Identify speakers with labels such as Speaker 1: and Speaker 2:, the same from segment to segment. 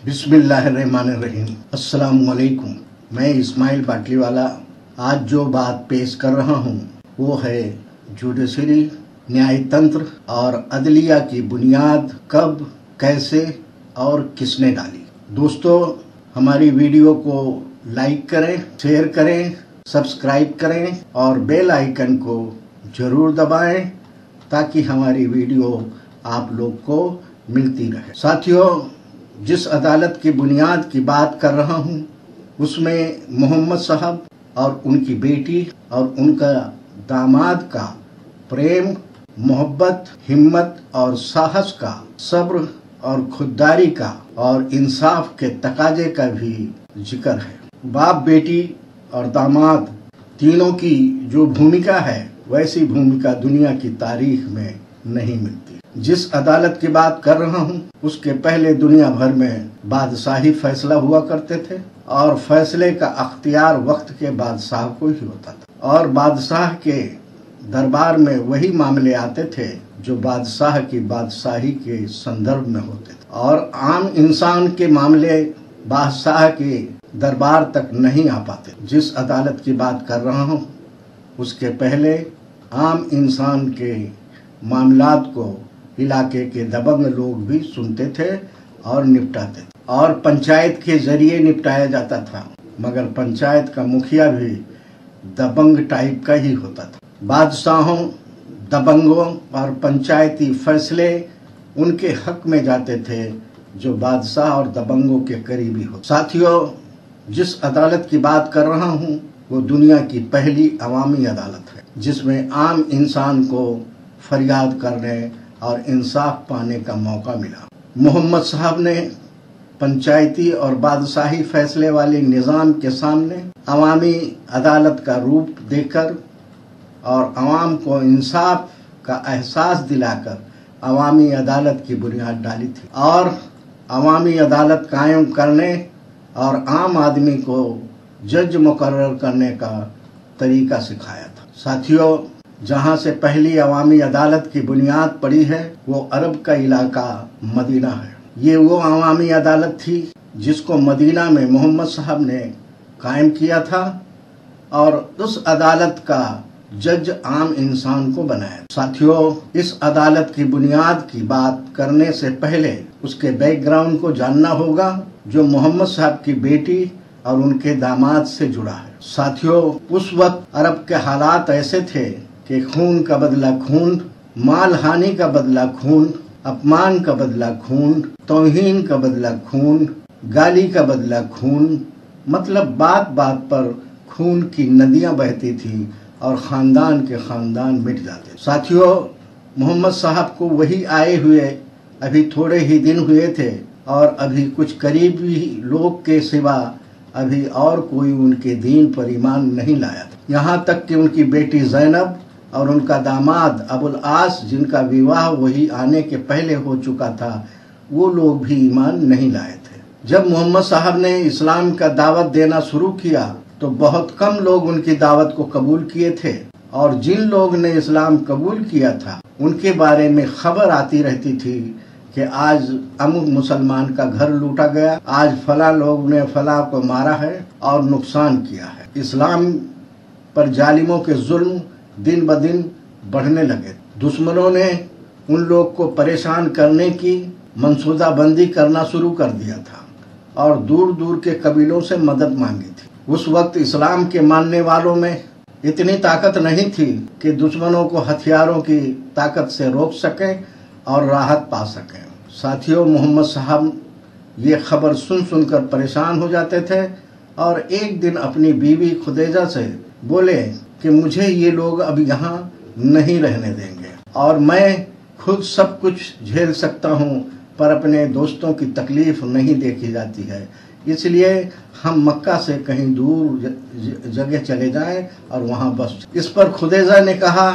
Speaker 1: बिस्मिल्लाहिर्रहमानिर्रहीम। अस्सलामुअलैकुम। मैं इस्माइल बाटलीवाला आज जो बात पेश कर रहा हूँ वो है जुडिशरी, न्यायतंत्र और अदलिया की बुनियाद कब, कैसे और किसने डाली। दोस्तों, हमारी वीडियो को लाइक करें, शेयर करें, सब्सक्राइब करें और बेल आइकन को जरूर दबाएं ताकि हमारी वीडियो आप लोग को मिलती रहे। साथियों, जिस अदालत की बुनियाद की बात कर रहा हूँ उसमें मोहम्मद साहब और उनकी बेटी और उनका दामाद का प्रेम, मोहब्बत, हिम्मत और साहस का, सब्र और खुददारी का और इंसाफ के तकाजे का भी जिक्र है। बाप, बेटी और दामाद तीनों की जो भूमिका है वैसी भूमिका दुनिया की तारीख में नहीं मिलती। जिस अदालत की बात कर रहा हूँ उसके पहले दुनिया भर में बादशाही फैसला हुआ करते थे और फैसले का अख्तियार वक्त के बादशाह को ही होता था और बादशाह के दरबार में वही मामले आते थे जो बादशाह की बादशाही के संदर्भ में होते थे और आम इंसान के मामले बादशाह के दरबार तक नहीं आ पाते। जिस अदालत की बात कर रहा हूँ उसके पहले आम इंसान के मामलात को इलाके के दबंग लोग भी सुनते थे और निपटाते थे और पंचायत के जरिए निपटाया जाता था, मगर पंचायत का मुखिया भी दबंग टाइप का ही होता था। बादशाहों, दबंगों और पंचायती फैसले उनके हक में जाते थे जो बादशाह और दबंगों के करीबी हो। साथियों, जिस अदालत की बात कर रहा हूँ वो दुनिया की पहली अवामी अदालत है जिसमें आम इंसान को फरियाद करने और इंसाफ पाने का मौका मिला। मोहम्मद साहब ने पंचायती और बादशाही फैसले वाले निज़ाम के सामने अवामी अदालत का रूप देकर और अवाम को इंसाफ का एहसास दिलाकर अवामी अदालत की बुनियाद डाली थी और अवामी अदालत कायम करने और आम आदमी को जज मुकर्रर करने का तरीका सिखाया था। साथियों, जहाँ से पहली अवामी अदालत की बुनियाद पड़ी है वो अरब का इलाका मदीना है। ये वो अवामी अदालत थी जिसको मदीना में मोहम्मद साहब ने कायम किया था और उस अदालत का जज आम इंसान को बनाया। साथियों, इस अदालत की बुनियाद की बात करने से पहले उसके बैकग्राउंड को जानना होगा जो मोहम्मद साहब की बेटी और उनके दामाद से जुड़ा है। साथियों, उस वक्त अरब के हालात ऐसे थे कि खून का बदला खून, माल हानि का बदला खून, अपमान का बदला खून, तौहीन का बदला खून, गाली का बदला खून, मतलब बात बात पर खून की नदियां बहती थी और खानदान के खानदान मिट जाते। साथियों, मोहम्मद साहब को वही आए हुए अभी थोड़े ही दिन हुए थे और अभी कुछ करीबी लोग के सिवा अभी और कोई उनके दीन पर ईमान नहीं लाया था। यहाँ तक कि उनकी बेटी ज़ैनब और उनका दामाद अबुल आस, जिनका विवाह वही आने के पहले हो चुका था, वो लोग भी ईमान नहीं लाए थे। जब मोहम्मद साहब ने इस्लाम का दावत देना शुरू किया तो बहुत कम लोग उनकी दावत को कबूल किए थे और जिन लोग ने इस्लाम कबूल किया था उनके बारे में खबर आती रहती थी कि आज अमुक मुसलमान का घर लूटा गया, आज फला लोग ने फला को मारा है और नुकसान किया है। इस्लाम पर जालिमों के जुल्म दिन ब दिन बढ़ने लगे। दुश्मनों ने उन लोग को परेशान करने की मंसूबाबंदी करना शुरू कर दिया था और दूर दूर के कबीलों से मदद मांगी थी। उस वक्त इस्लाम के मानने वालों में इतनी ताकत नहीं थी कि दुश्मनों को हथियारों की ताकत से रोक सकें और राहत पा सकें। साथियों, मोहम्मद साहब ये खबर सुन सुनकर परेशान हो जाते थे और एक दिन अपनी बीवी खुदेजा से बोले कि मुझे ये लोग अब यहाँ नहीं रहने देंगे और मैं खुद सब कुछ झेल सकता हूँ, पर अपने दोस्तों की तकलीफ नहीं देखी जाती है, इसलिए हम मक्का से कहीं दूर जगह चले जाएं और वहाँ बस। इस पर खुदेजा ने कहा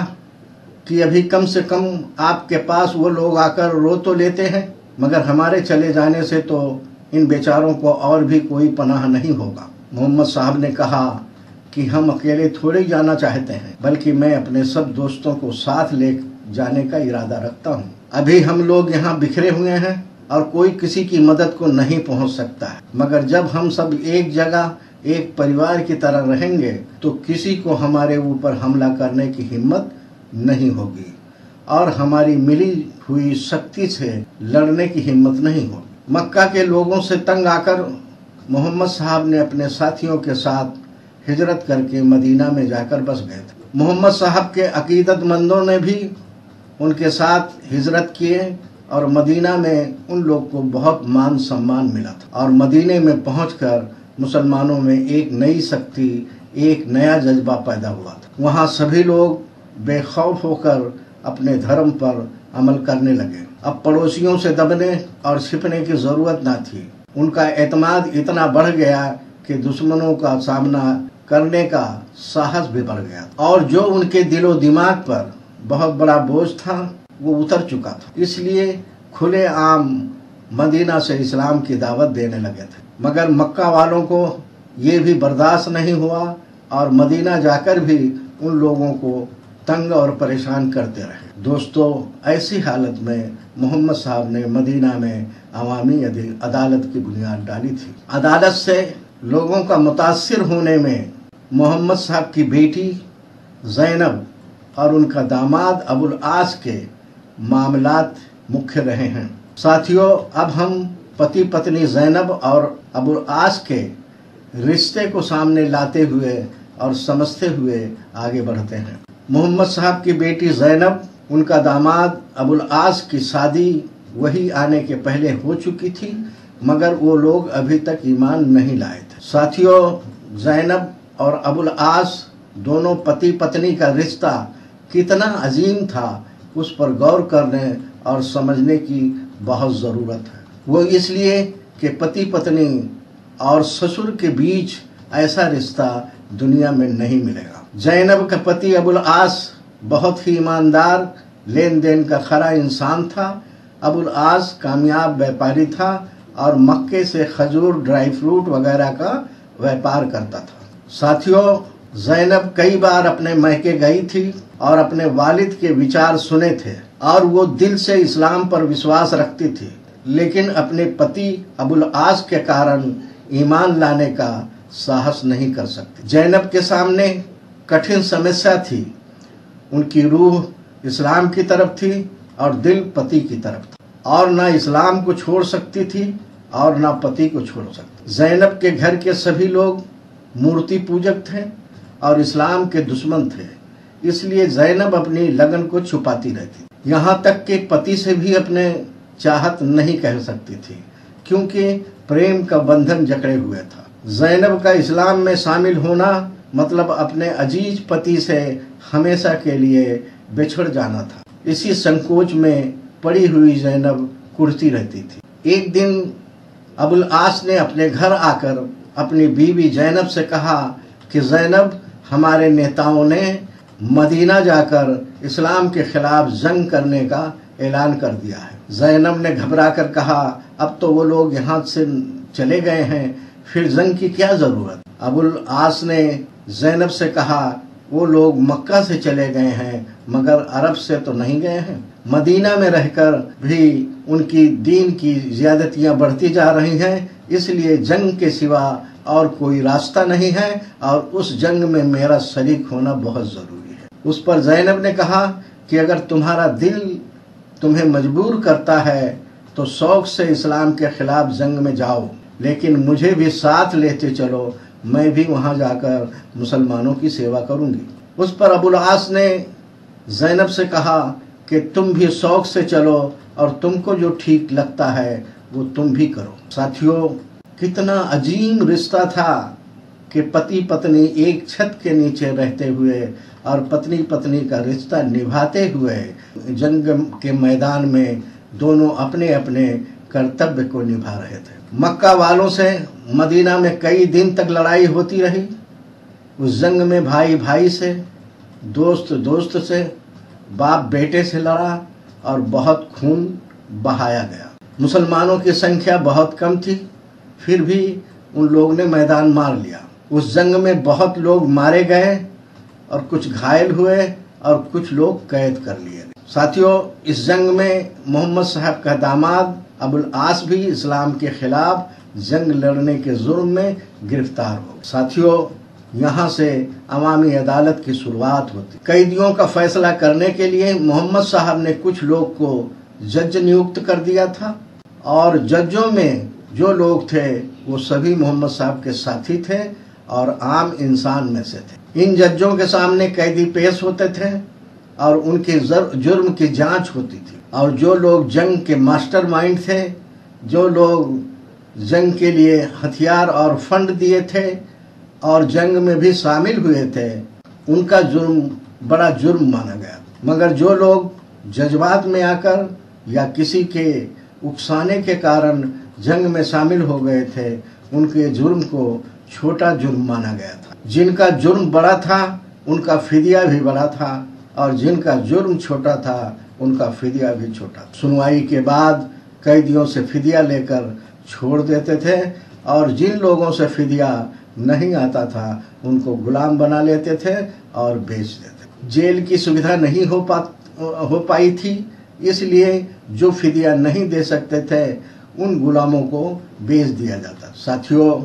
Speaker 1: कि अभी कम से कम आपके पास वो लोग आकर रो तो लेते हैं, मगर हमारे चले जाने से तो इन बेचारों को और भी कोई पनाह नहीं होगा। मोहम्मद साहब ने कहा कि हम अकेले थोड़े जाना चाहते हैं, बल्कि मैं अपने सब दोस्तों को साथ ले जाने का इरादा रखता हूँ। अभी हम लोग यहाँ बिखरे हुए हैं और कोई किसी की मदद को नहीं पहुंच सकता है। मगर जब हम सब एक जगह एक परिवार की तरह रहेंगे तो किसी को हमारे ऊपर हमला करने की हिम्मत नहीं होगी और हमारी मिली हुई शक्ति से लड़ने की हिम्मत नहीं होगी। मक्का के लोगों से तंग आकर मोहम्मद साहब ने अपने साथियों के साथ हिजरत करके मदीना में जाकर बस गए थे। मोहम्मद साहब के अकीदतमंदों ने भी उनके साथ हिजरत किए और मदीना में उन लोग को बहुत मान सम्मान मिला था और मदीने में पहुंचकर मुसलमानों में एक नई शक्ति, एक नया जज्बा पैदा हुआ था। वहाँ सभी लोग बेखौफ होकर अपने धर्म पर अमल करने लगे। अब पड़ोसियों से दबने और छिपने की जरूरत न थी। उनका एतमाद इतना बढ़ गया कि दुश्मनों का सामना करने का साहस भी बढ़ गया और जो उनके दिलो दिमाग पर बहुत बड़ा बोझ था वो उतर चुका था। इसलिए खुले आम मदीना से इस्लाम की दावत देने लगे थे। मगर मक्का वालों को ये भी बर्दाश्त नहीं हुआ और मदीना जाकर भी उन लोगों को तंग और परेशान करते रहे। दोस्तों, ऐसी हालत में मोहम्मद साहब ने मदीना में अवामी अदालत की बुनियाद डाली थी। अदालत से लोगों का मुतासिर होने में मोहम्मद साहब की बेटी ज़ैनब और उनका दामाद अबुल आस के मामलात मुख्य रहे हैं। साथियों, अब हम पति पत्नी ज़ैनब और अबुल आस के रिश्ते को सामने लाते हुए और समझते हुए आगे बढ़ते हैं। मोहम्मद साहब की बेटी ज़ैनब, उनका दामाद अबुल आस की शादी वही आने के पहले हो चुकी थी, मगर वो लोग अभी तक ईमान नहीं लाए थे। साथियों, ज़ैनब और अबुल आस दोनों पति पत्नी का रिश्ता कितना अजीम था, उस पर गौर करने और समझने की बहुत ज़रूरत है। वो इसलिए कि पति पत्नी और ससुर के बीच ऐसा रिश्ता दुनिया में नहीं मिलेगा। ज़ैनब का पति अबुल आस बहुत ही ईमानदार, लेन देन का खरा इंसान था। अबुल आस कामयाब व्यापारी था और मक्के से खजूर, ड्राई फ्रूट वगैरह का व्यापार करता था। साथियों, ज़ैनब कई बार अपने मैके गई थी और अपने वालिद के विचार सुने थे और वो दिल से इस्लाम पर विश्वास रखती थी, लेकिन अपने पति अबुल आस के कारण ईमान लाने का साहस नहीं कर सकती। ज़ैनब के सामने कठिन समस्या थी। उनकी रूह इस्लाम की तरफ थी और दिल पति की तरफ था और ना इस्लाम को छोड़ सकती थी और ना पति को छोड़ सकती। ज़ैनब के घर के सभी लोग मूर्ति पूजक थे और इस्लाम के दुश्मन थे, इसलिए ज़ैनब अपनी लगन को छुपाती रहती। यहाँ तक कि पति से भी अपने चाहत नहीं कह सकती थी, क्योंकि प्रेम का बंधन जकड़े हुए था। ज़ैनब का इस्लाम में शामिल होना मतलब अपने अजीज पति से हमेशा के लिए बिछड़ जाना था। इसी संकोच में पड़ी हुई ज़ैनब कुढ़ती रहती थी। एक दिन अबुल आस ने अपने घर आकर अपनी बीवी ज़ैनब से कहा कि ज़ैनब, हमारे नेताओं ने मदीना जाकर इस्लाम के खिलाफ जंग करने का ऐलान कर दिया है। ज़ैनब ने घबरा कर कहा, अब तो वो लोग यहाँ से चले गए हैं, फिर जंग की क्या ज़रूरत। अबुल आस ने ज़ैनब से कहा, वो लोग मक्का से चले गए हैं मगर अरब से तो नहीं गए हैं। मदीना में रहकर भी उनकी दीन की ज़्यादतियाँ बढ़ती जा रही हैं, इसलिए जंग के सिवा और कोई रास्ता नहीं है और उस जंग में मेरा शरीक होना बहुत ज़रूरी है। उस पर ज़ैनब ने कहा कि अगर तुम्हारा दिल तुम्हें मजबूर करता है तो शौक़ से इस्लाम के खिलाफ जंग में जाओ, लेकिन मुझे भी साथ लेते चलो, मैं भी वहाँ जाकर मुसलमानों की सेवा करूँगी। उस पर अबुल आस ने ज़ैनब से कहा कि तुम भी शौक़ से चलो और तुमको जो ठीक लगता है वो तुम भी करो। साथियों, कितना अजीम रिश्ता था कि पति पत्नी एक छत के नीचे रहते हुए और पत्नी पत्नी का रिश्ता निभाते हुए जंग के मैदान में दोनों अपने अपने कर्तव्य को निभा रहे थे। मक्का वालों से मदीना में कई दिन तक लड़ाई होती रही। उस जंग में भाई भाई से, दोस्त दोस्त से, बाप बेटे से लड़ा और बहुत खून बहाया गया। मुसलमानों की संख्या बहुत कम थी, फिर भी उन लोगों ने मैदान मार लिया। उस जंग में बहुत लोग मारे गए और कुछ घायल हुए और कुछ लोग कैद कर लिए गए। साथियों, इस जंग में मोहम्मद साहब का दामाद अबुल आस भी इस्लाम के खिलाफ जंग लड़ने के जुर्म में गिरफ्तार हो। साथियों, यहाँ से अवामी अदालत की शुरुआत होती। कैदियों का फैसला करने के लिए मोहम्मद साहब ने कुछ लोग को जज नियुक्त कर दिया था और जजों में जो लोग थे वो सभी मोहम्मद साहब के साथी थे और आम इंसान में से थे। इन जजों के सामने कैदी पेश होते थे और उनके जुर्म की जांच होती थी और जो लोग जंग के मास्टरमाइंड थे, जो लोग जंग के लिए हथियार और फंड दिए थे और जंग में भी शामिल हुए थे, उनका जुर्म बड़ा जुर्म माना गया। मगर जो लोग जज्बात में आकर या किसी के उकसाने के कारण जंग में शामिल हो गए थे, उनके जुर्म को छोटा जुर्म माना गया था। जिनका जुर्म बड़ा था उनका फिदिया भी बड़ा था और जिनका जुर्म छोटा था उनका फिदिया भी छोटा था। सुनवाई के बाद कैदियों से फिदिया लेकर छोड़ देते थे और जिन लोगों से फिदिया नहीं आता था उनको गुलाम बना लेते थे और बेच देते। जेल की सुविधा नहीं हो पाई थी, इसलिए जो फिदिया नहीं दे सकते थे उन गुलामों को बेच दिया जाता। साथियों,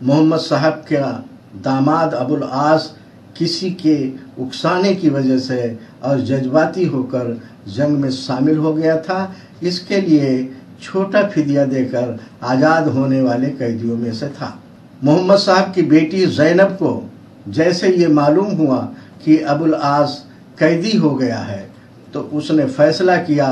Speaker 1: मोहम्मद साहब का दामाद अबुल आस किसी के उकसाने की वजह से और जज्बाती होकर जंग में शामिल हो गया था। इसके लिए छोटा फिदिया देकर आज़ाद होने वाले कैदियों में से था। मोहम्मद साहब की बेटी ज़ैनब को जैसे ये मालूम हुआ कि अबुल आस कैदी हो गया है तो उसने फैसला किया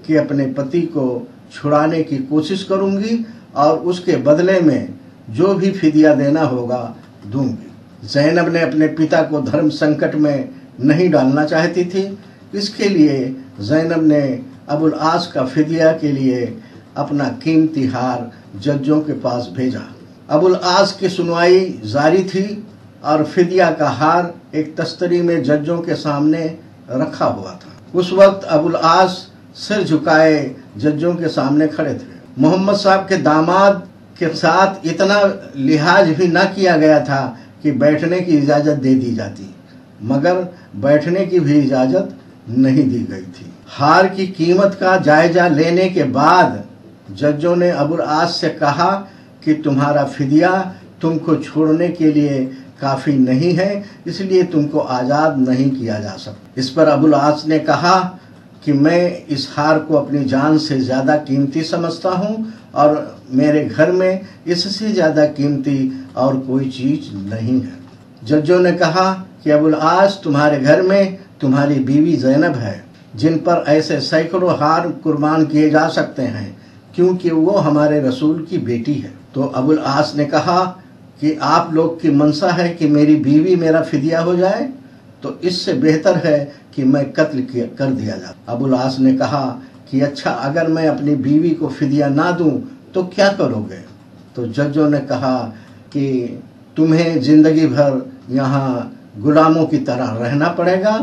Speaker 1: कि अपने पति को छुड़ाने की कोशिश करूंगी और उसके बदले में जो भी फिदिया देना होगा दूंगी। ज़ैनब ने अपने पिता को धर्म संकट में नहीं डालना चाहती थी, इसके लिए ज़ैनब ने अबुल आस का फिदिया के लिए अपना कीमती हार जजों के पास भेजा। अबुल आस की सुनवाई जारी थी और फिदिया का हार एक तस्तरी में जजों के सामने रखा हुआ था। उस वक्त अबुल आस सिर झुकाए जजों के सामने खड़े थे। मोहम्मद साहब के दामाद के साथ इतना लिहाज भी ना किया गया था कि बैठने की इजाज़त दे दी जाती, मगर बैठने की भी इजाज़त नहीं दी गई थी। हार की कीमत का जायजा लेने के बाद जजों ने अबुल आस से कहा कि तुम्हारा फिदिया तुमको छोड़ने के लिए काफ़ी नहीं है, इसलिए तुमको आज़ाद नहीं किया जा सकता। इस पर अबुल आस ने कहा कि मैं इस हार को अपनी जान से ज़्यादा कीमती समझता हूँ और मेरे घर में इससे ज़्यादा कीमती और कोई चीज़ नहीं है। जजों ने कहा कि अबुल आस, तुम्हारे घर में तुम्हारी बीवी ज़ैनब है जिन पर ऐसे सैकड़ों हार कुर्बान किए जा सकते हैं क्योंकि वो हमारे रसूल की बेटी है। तो अबुल आस ने कहा कि आप लोग की मंशा है कि मेरी बीवी मेरा फिदिया हो जाए, तो इससे बेहतर है कि मैं कत्ल कर दिया जाए। अबुल आस ने कहा कि अच्छा, अगर मैं अपनी बीवी को फिदिया ना दूं तो क्या करोगे? तो जजों ने कहा कि तुम्हें जिंदगी भर यहाँ गुलामों की तरह रहना पड़ेगा।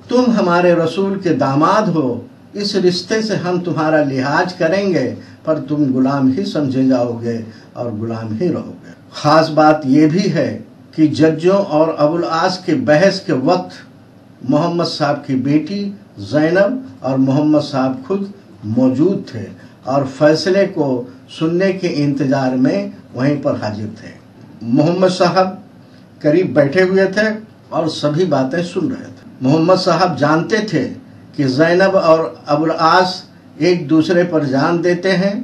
Speaker 1: तुम हमारे रसूल के दामाद हो, इस रिश्ते से हम तुम्हारा लिहाज करेंगे, पर तुम गुलाम ही समझे जाओगे और गुलाम ही रहोगे। खास बात यह भी है कि जजों और अबुल आस के बहस के वक्त मोहम्मद साहब की बेटी ज़ैनब और मोहम्मद साहब खुद मौजूद थे और फैसले को सुनने के इंतजार में वहीं पर हाजिर थे। मोहम्मद साहब करीब बैठे हुए थे और सभी बातें सुन रहे थे। मोहम्मद साहब जानते थे कि ज़ैनब और अबुल आस एक दूसरे पर जान देते हैं,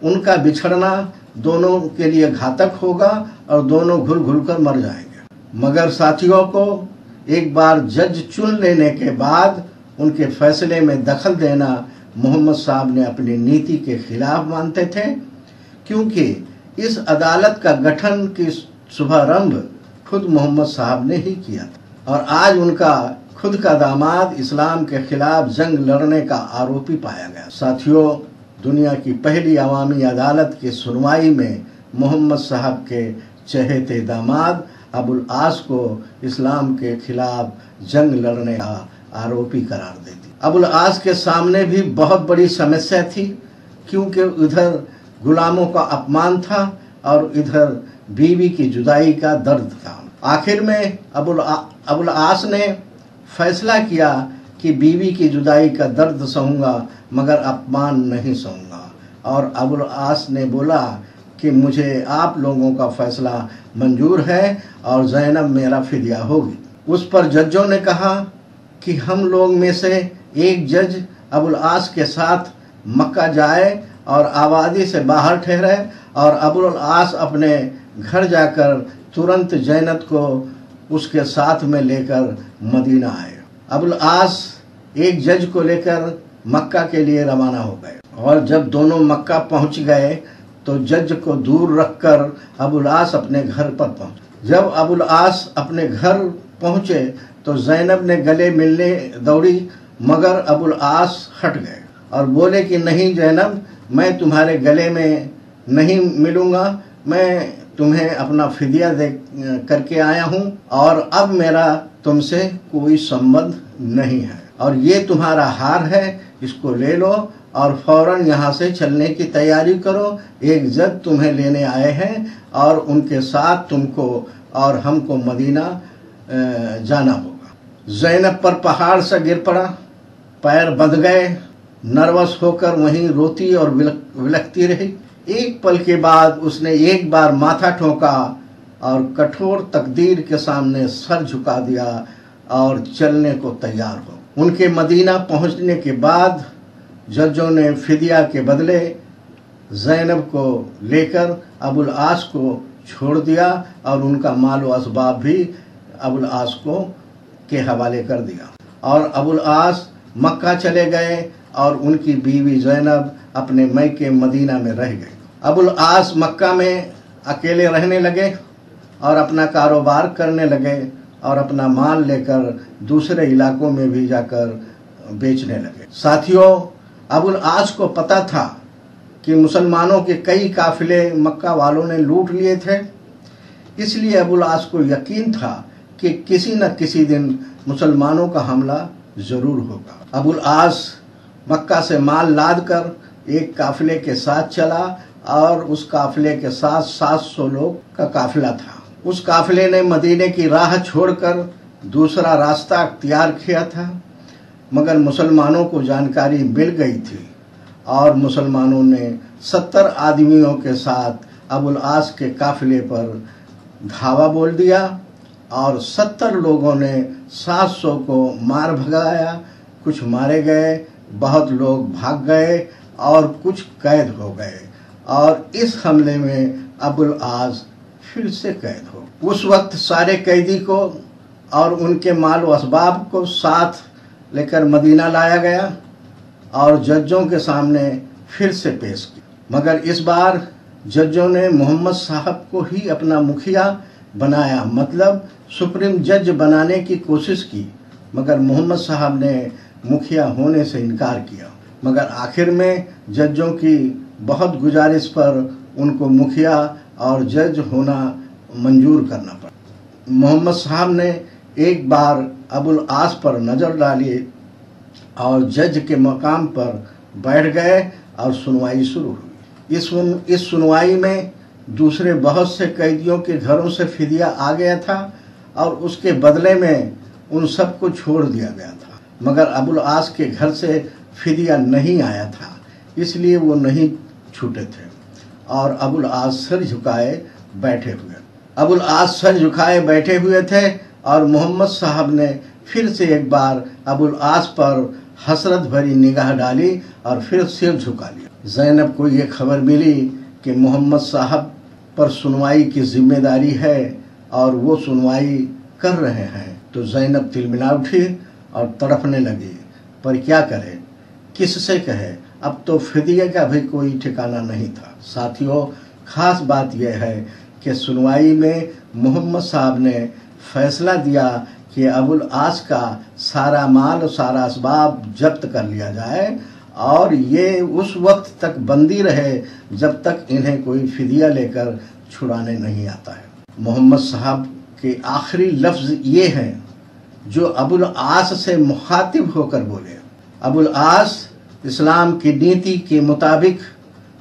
Speaker 1: उनका बिछड़ना दोनों के लिए घातक होगा और दोनों घुल घुल कर मर जाएंगे। मगर साथियों को एक बार जज चुन लेने के बाद उनके फैसले में दखल देना मोहम्मद साहब ने अपनी नीति के खिलाफ मानते थे, क्योंकि इस अदालत का गठन की शुभारंभ खुद मोहम्मद साहब ने ही किया था और आज उनका खुद का दामाद इस्लाम के खिलाफ जंग लड़ने का आरोपी पाया गया। साथियों, दुनिया की पहली अवामी अदालत की सुनवाई में मोहम्मद साहब के चहेते दामाद अबुल आस को इस्लाम के खिलाफ जंग लड़ने का आरोपी करार दे दी। अबुल आस के सामने भी बहुत बड़ी समस्या थी, क्योंकि उधर गुलामों का अपमान था और इधर बीवी की जुदाई का दर्द था। आखिर में अबुल आस ने फैसला किया कि बीवी की जुदाई का दर्द सहूँगा मगर अपमान नहीं सहूँगा। और अबुल आस ने बोला कि मुझे आप लोगों का फैसला मंजूर है और ज़ैनब मेरा फिदिया होगी। उस पर जजों ने कहा कि हम लोग में से एक जज अबुल आस के साथ मक्का जाए और आबादी से बाहर ठहरे और अबुल आस अपने घर जाकर तुरंत ज़ैनब को उसके साथ में लेकर मदीना आए। अबुल आस एक जज को लेकर मक्का के लिए रवाना हो गए और जब दोनों मक्का पहुंच गए तो जज को दूर रखकर अबुल आस अपने घर पर पहुंचे। जब अबुल आस अपने घर पहुंचे तो ज़ैनब ने गले मिलने दौड़ी मगर अबुल आस हट गए और बोले कि नहीं ज़ैनब, मैं तुम्हारे गले में नहीं मिलूँगा, मैं तुम्हें अपना फिदिया दे करके आया हूँ और अब मेरा तुमसे कोई संबंध नहीं है और ये तुम्हारा हार है, इसको ले लो और फौरन यहाँ से चलने की तैयारी करो। एक जज तुम्हें लेने आए हैं और उनके साथ तुमको और हमको मदीना जाना होगा। ज़ैनब पर पहाड़ से गिर पड़ा, पैर बंध गए, नर्वस होकर वहीं रोती और विलखती रही। एक पल के बाद उसने एक बार माथा ठोका और कठोर तकदीर के सामने सर झुका दिया और चलने को तैयार हो। उनके मदीना पहुंचने के बाद जजों ने फिदिया के बदले ज़ैनब को लेकर अबुल आस को छोड़ दिया और उनका माल व असबाब भी अबुल आस को के हवाले कर दिया और अबुल आस मक्का चले गए और उनकी बीवी ज़ैनब अपने मैके मदीना में रह गए। अबुल आस मक्का में अकेले रहने लगे और अपना कारोबार करने लगे और अपना माल लेकर दूसरे इलाकों में भी जाकर बेचने लगे। साथियों, अबुल आस को पता था कि मुसलमानों के कई काफिले मक्का वालों ने लूट लिए थे, इसलिए अबुल आस को यकीन था कि किसी न किसी दिन मुसलमानों का हमला ज़रूर होगा। अबुल आस मक्का से माल लाद कर एक काफिले के साथ चला और उस काफिले के साथ 700 लोग का काफिला था। उस काफिले ने मदीने की राह छोड़कर दूसरा रास्ता अख्तियार किया था, मगर मुसलमानों को जानकारी मिल गई थी और मुसलमानों ने 70 आदमियों के साथ अबुल आस के काफिले पर धावा बोल दिया और 70 लोगों ने 700 को मार भगाया। कुछ मारे गए, बहुत लोग भाग गए और कुछ कैद हो गए और इस हमले में अबुल आस फिर से कैद हो। उस वक्त सारे कैदी को और उनके माल व असबाब को साथ लेकर मदीना लाया गया और जजों के सामने फिर से पेश किया, मगर इस बार जजों ने मोहम्मद साहब को ही अपना मुखिया बनाया, मतलब सुप्रीम जज बनाने की कोशिश की, मगर मोहम्मद साहब ने मुखिया होने से इनकार किया। मगर आखिर में जजों की बहुत गुजारिश पर उनको मुखिया और जज होना मंजूर करना पड़ा। मोहम्मद साहब ने एक बार अबुल आस पर नज़र डाली और जज के मकाम पर बैठ गए और सुनवाई शुरू हुई। इस सुनवाई में दूसरे बहुत से कैदियों के घरों से फिदिया आ गया था और उसके बदले में उन सबको छोड़ दिया गया था, मगर अबुल आस के घर से फिदिया नहीं आया था, इसलिए वो नहीं छूटे थे और अबुल आस सर झुकाए बैठे हुए थे और मोहम्मद साहब ने फिर से एक बार अबुल आस पर हसरत भरी निगाह डाली और फिर सिर झुका लिया। ज़ैनब को ये खबर मिली कि मोहम्मद साहब पर सुनवाई की जिम्मेदारी है और वो सुनवाई कर रहे हैं, तो ज़ैनब तिलमिला उठी और तड़पने लगी, पर क्या करे, किससे कहे, अब तो फिदिया का भी कोई ठिकाना नहीं था। साथियों, खास बात यह है कि सुनवाई में मोहम्मद साहब ने फैसला दिया कि अबुल आस का सारा माल और सारा असबाब जब्त कर लिया जाए और ये उस वक्त तक बंदी रहे जब तक इन्हें कोई फिदिया लेकर छुड़ाने नहीं आता है। मोहम्मद साहब के आखिरी लफ्ज़ ये हैं जो अबुल आस से मुखातिब होकर बोले, अबुल आस, इस्लाम की नीति के मुताबिक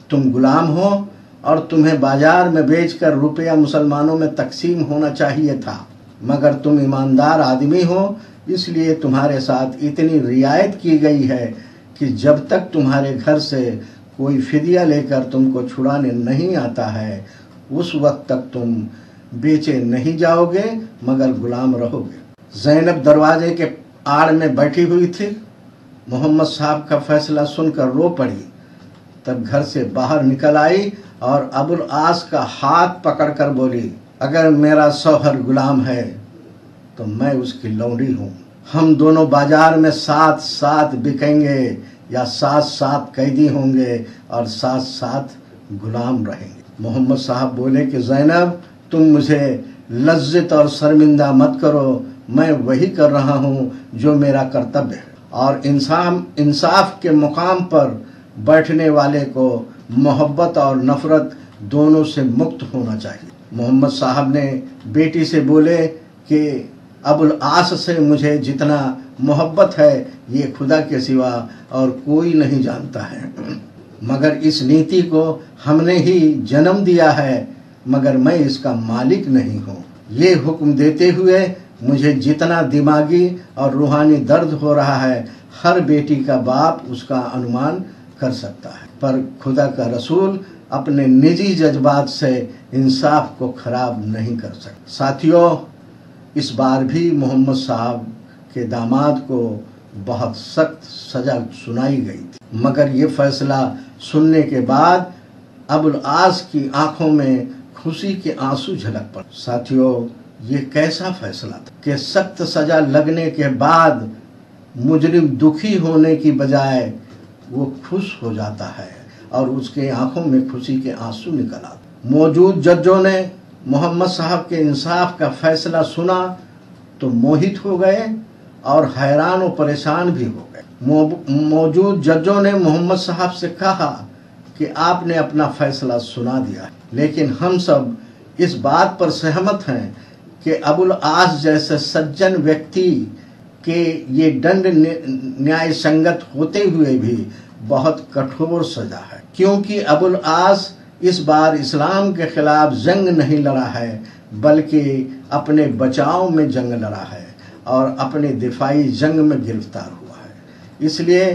Speaker 1: तुम गुलाम हो और तुम्हें बाजार में बेचकर रुपया मुसलमानों में तकसीम होना चाहिए था, मगर तुम ईमानदार आदमी हो इसलिए तुम्हारे साथ इतनी रियायत की गई है कि जब तक तुम्हारे घर से कोई फिदिया लेकर तुमको छुड़ाने नहीं आता है, उस वक्त तक तुम बेचे नहीं जाओगे मगर गुलाम रहोगे। ज़ैनब दरवाजे के आड़ में बैठी हुई थी। मोहम्मद साहब का फैसला सुनकर रो पड़ी। तब घर से बाहर निकल आई और अबुल आस का हाथ पकड़कर बोली, अगर मेरा शौहर गुलाम है तो मैं उसकी लौंडी हूँ। हम दोनों बाजार में साथ साथ बिकेंगे या साथ साथ कैदी होंगे और साथ साथ गुलाम रहेंगे। मोहम्मद साहब बोले कि ज़ैनब, तुम मुझे लज्जित और शर्मिंदा मत करो, मैं वही कर रहा हूँ जो मेरा कर्तव्य है और इंसाफ के मुकाम पर बैठने वाले को मोहब्बत और नफरत दोनों से मुक्त होना चाहिए। मोहम्मद साहब ने बेटी से बोले कि अबुल आस से मुझे जितना मोहब्बत है ये खुदा के सिवा और कोई नहीं जानता है, मगर इस नीति को हमने ही जन्म दिया है, मगर मैं इसका मालिक नहीं हूँ। ये हुक्म देते हुए मुझे जितना दिमागी और रूहानी दर्द हो रहा है, हर बेटी का बाप उसका अनुमान कर सकता है, पर खुदा का रसूल अपने निजी जज्बात से इंसाफ को खराब नहीं कर सकता। साथियों, इस बार भी मोहम्मद साहब के दामाद को बहुत सख्त सजा सुनाई गई थी, मगर ये फैसला सुनने के बाद अबुल आस की आंखों में खुशी के आंसू झलक पड़े। साथियों, ये कैसा फैसला था कि सख्त सजा लगने के बाद मुजरिम दुखी होने की बजाय वो खुश हो जाता है और उसके आंखों में खुशी के आंसू निकल आते। मौजूद जजों ने मोहम्मद साहब के इंसाफ का फैसला सुना तो मोहित हो गए और हैरान और परेशान भी हो गए। मौजूद जजों ने मोहम्मद साहब से कहा कि आपने अपना फैसला सुना दिया, लेकिन हम सब इस बात पर सहमत हैं कि अबुल आस जैसे सज्जन व्यक्ति के ये दंड न्याय संगत होते हुए भी बहुत कठोर सजा है, क्योंकि अबुल आस इस बार इस्लाम के खिलाफ जंग नहीं लड़ा है, बल्कि अपने बचाव में जंग लड़ा है और अपने दिफाई जंग में गिरफ्तार हुआ है। इसलिए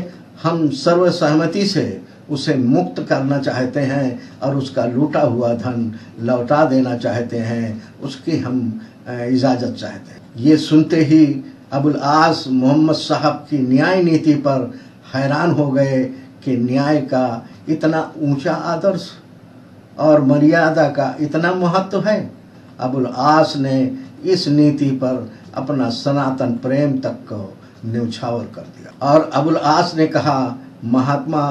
Speaker 1: हम सर्वसहमति से उसे मुक्त करना चाहते हैं और उसका लूटा हुआ धन लौटा देना चाहते हैं, उसकी हम इजाज़त चाहते हैं। ये सुनते ही अबुल आस मोहम्मद साहब की न्याय नीति पर हैरान हो गए कि न्याय का इतना ऊंचा आदर्श और मर्यादा का इतना महत्व है। अबुल आस ने इस नीति पर अपना सनातन प्रेम तक को न्यौछावर कर दिया और अबुल आस ने कहा, महात्मा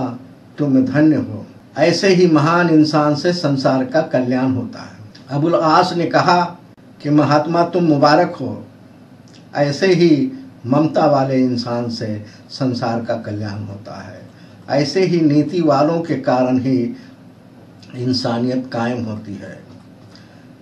Speaker 1: तुम धन्य हो, ऐसे ही महान इंसान से संसार का कल्याण होता है। अबुल आस ने कहा कि महात्मा तुम मुबारक हो, ऐसे ही ममता वाले इंसान से संसार का कल्याण होता है, ऐसे ही नीति वालों के कारण ही इंसानियत कायम होती है।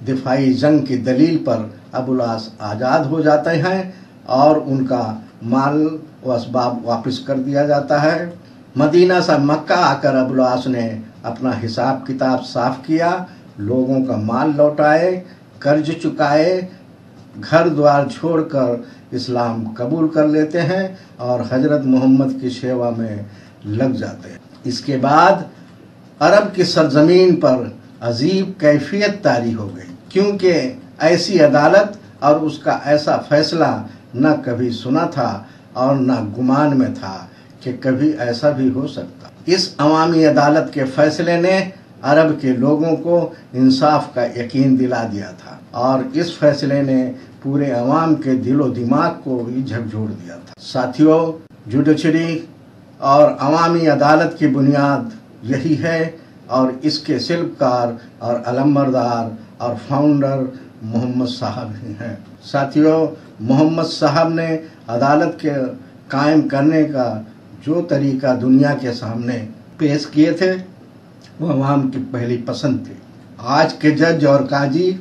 Speaker 1: दिफाई जंग की दलील पर अबुल आस आज़ाद हो जाते हैं और उनका माल व असबाब वापस कर दिया जाता है। मदीना से मक्का आकर अबुल आस ने अपना हिसाब किताब साफ किया, लोगों का माल लौटाए, कर्ज चुकाए, घर द्वार छोड़कर इस्लाम कबूल कर लेते हैं और हजरत मोहम्मद की सेवा में लग जाते हैं। इसके बाद अरब की सरजमीन पर अजीब कैफियत तारी हो गई, क्योंकि ऐसी अदालत और उसका ऐसा फैसला न कभी सुना था और न गुमान में था कि कभी ऐसा भी हो सकता। इस अवामी अदालत के फैसले ने अरब के लोगों को इंसाफ का यकीन दिला दिया था और इस फैसले ने पूरे अवाम के दिलो दिमाग को ही झकझोर दिया था। साथियों, जुडिशरी और अवामी अदालत की बुनियाद यही है और इसके शिल्पकार और अलमबरदार और फाउंडर मोहम्मद साहब ही हैं। साथियों, मोहम्मद साहब ने अदालत के कायम करने का जो तरीका दुनिया के सामने पेश किए थे वो अवाम की पहली पसंद थी। आज के जज और काजी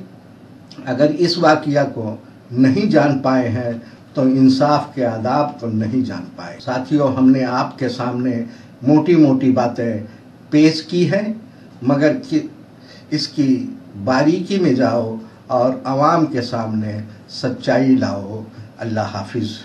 Speaker 1: अगर इस वाक़या को नहीं जान पाए हैं तो इंसाफ के आदाब को नहीं जान पाए। साथियों, हमने आपके सामने मोटी मोटी बातें पेश की है, मगर इसकी बारीकी में जाओ और आवाम के सामने सच्चाई लाओ। अल्लाह हाफिज़।